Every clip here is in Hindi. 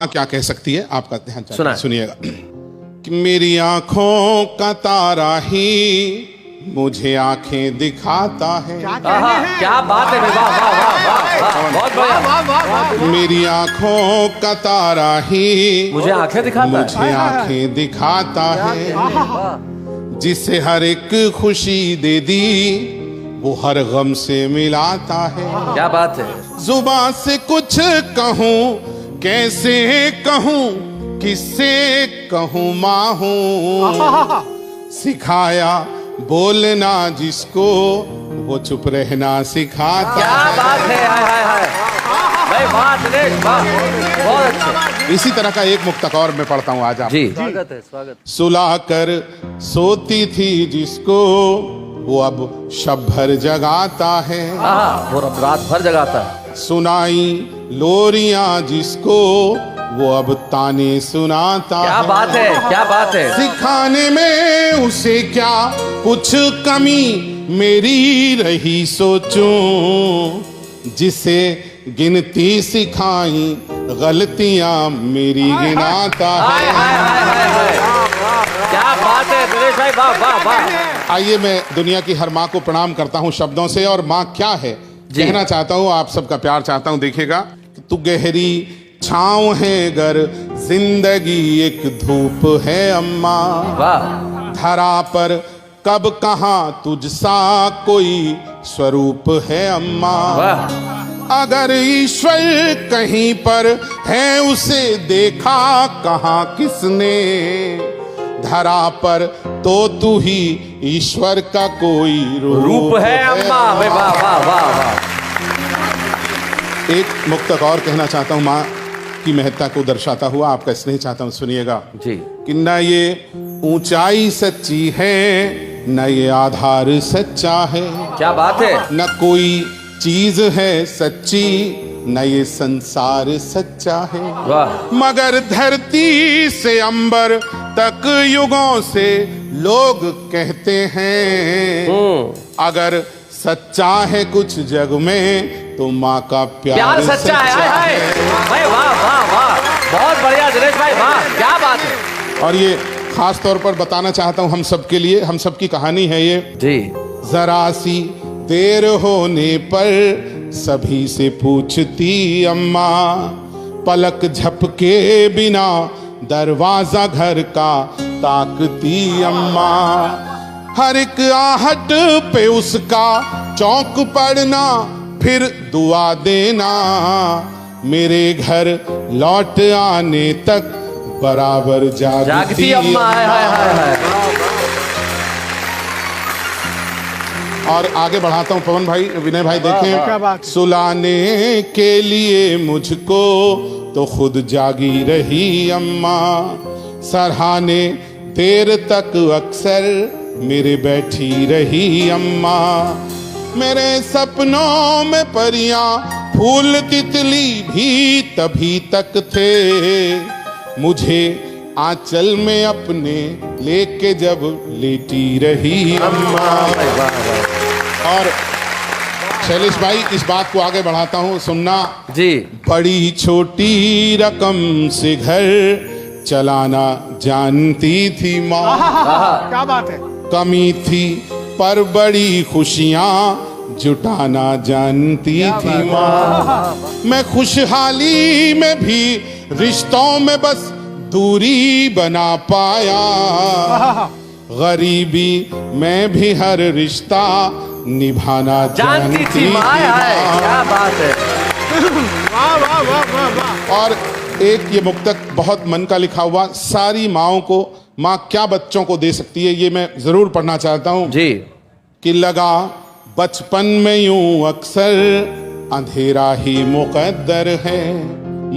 क्या कह सकती है आपका ध्यान सुना सुनिएगा कि मेरी आंखों का तारा ही मुझे आंखें दिखाता है। क्या बात है, वाह वाह वाह वाह, बहुत बढ़िया। मेरी आंखों का तारा ही मुझे आंखें दिखाता है, मुझे आंखें दिखाता है। जिसे हर एक खुशी दे दी वो हर गम से मिलाता है। क्या बात है। जुबान से कुछ कहूँ कैसे कहूँ किससे कहूँ माँ हूँ। सिखाया बोलना जिसको वो चुप रहना सिखाता। क्या बात है, हाय हाय हाय भाई, वाह दिनेश वाह, बहुत अच्छे। इसी तरह का एक मुक्तक और मैं पढ़ता हूँ आज आप जी स्वागत है, स्वागत। सुला कर सोती थी जिसको वो अब शब भर जगाता है। वो रात भर जगाता है। सुनाई लोरियां जिसको वो अब ताने सुनाता क्या है। बात है, क्या बात है। सिखाने में उसे क्या कुछ कमी मेरी रही सोचूं। जिसे गिनती सिखाई गलतियां मेरी गिनाता हाय है। हाय हाय हाय हाय, क्या बात है दिनेश भाई, वाह वाह वाह। आइए मैं दुनिया की हर माँ को प्रणाम करता हूँ शब्दों से, और माँ क्या है कहना चाहता हूँ, आप सबका प्यार चाहता हूँ। देखिएगा, तू गहरी छाँव है गर जिंदगी एक धूप है अम्मा। वाह। धरा पर कब कहाँ तुझसा कोई स्वरूप है अम्मा। वाह। अगर ईश्वर कहीं पर है उसे देखा कहाँ किसने। धरा पर तो तू ही ईश्वर का कोई रूप है अम्मा। वाह वाह वाह वाह। एक मुक्तक और कहना चाहता हूँ माँ की महत्ता को दर्शाता हुआ, आपका स्नेह चाहता हूँ, सुनिएगा जी। कि न ये ऊंचाई सच्ची है न ये आधार सच्चा है। क्या बात है। न कोई चीज है सच्ची न ये संसार सच्चा है। वाह। मगर धरती से अंबर तक युगों से लोग कहते हैं अगर सच्चा है कुछ जग में तो माँ का प्यार सच्चा है। हाय हाय भाई, वाह वाह वाह, बहुत बढ़िया दिनेश भाई, वाह क्या बात है। और ये खास तौर पर बताना चाहता हूँ हम सबके लिए, हम सबकी कहानी है ये जी। जरा सी देर होने पर सभी से पूछती अम्मा। पलक झपके बिना दरवाजा घर का ताकती अम्मा। हर एक आहट पे उसका चौंक पड़ना फिर दुआ देना। मेरे घर लौट आने तक बराबर जागती अम्मा। हाय हाय हाय हाय। और आगे बढ़ाता हूँ पवन भाई, विनय भाई, देखें, सुलाने के लिए मुझको तो खुद जागी रही अम्मा। सराहने देर तक अक्सर मेरे बैठी रही अम्मा। मेरे सपनों में परियां फूल तितली भी तभी तक थे। मुझे आंचल में अपने लेके जब लेटी रही अम्मा। और शैलेश भाई, इस बात को आगे बढ़ाता हूँ, सुनना जी। बड़ी छोटी रकम से घर चलाना जानती थी माँ। क्या बात है। कमी थी पर बड़ी खुशियाँ जुटाना जानती थी माँ। मैं खुशहाली में भी रिश्तों में बस दूरी बना पाया। गरीबी में भी हर रिश्ता निभाना जानती थी माँ। क्या बात है। वाह वाह वाह वाह वाह। और एक ये मुक्तक बहुत मन का लिखा हुआ, सारी माँओं को माँ क्या बच्चों को दे सकती है, ये मैं जरूर पढ़ना चाहता हूँ जी। कि लगा बचपन में यूं अक्सर अंधेरा ही मुकद्दर है।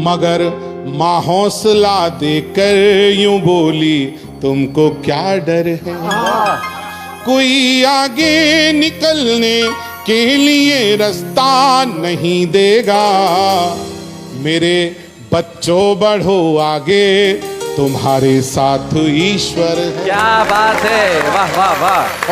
मगर माँ हौसला देकर यूं बोली तुमको क्या डर है। कोई आगे निकलने के लिए रास्ता नहीं देगा। मेरे बच्चों बढ़ो आगे तुम्हारे साथ ईश्वर है। क्या बात है, वाह वाह वाह।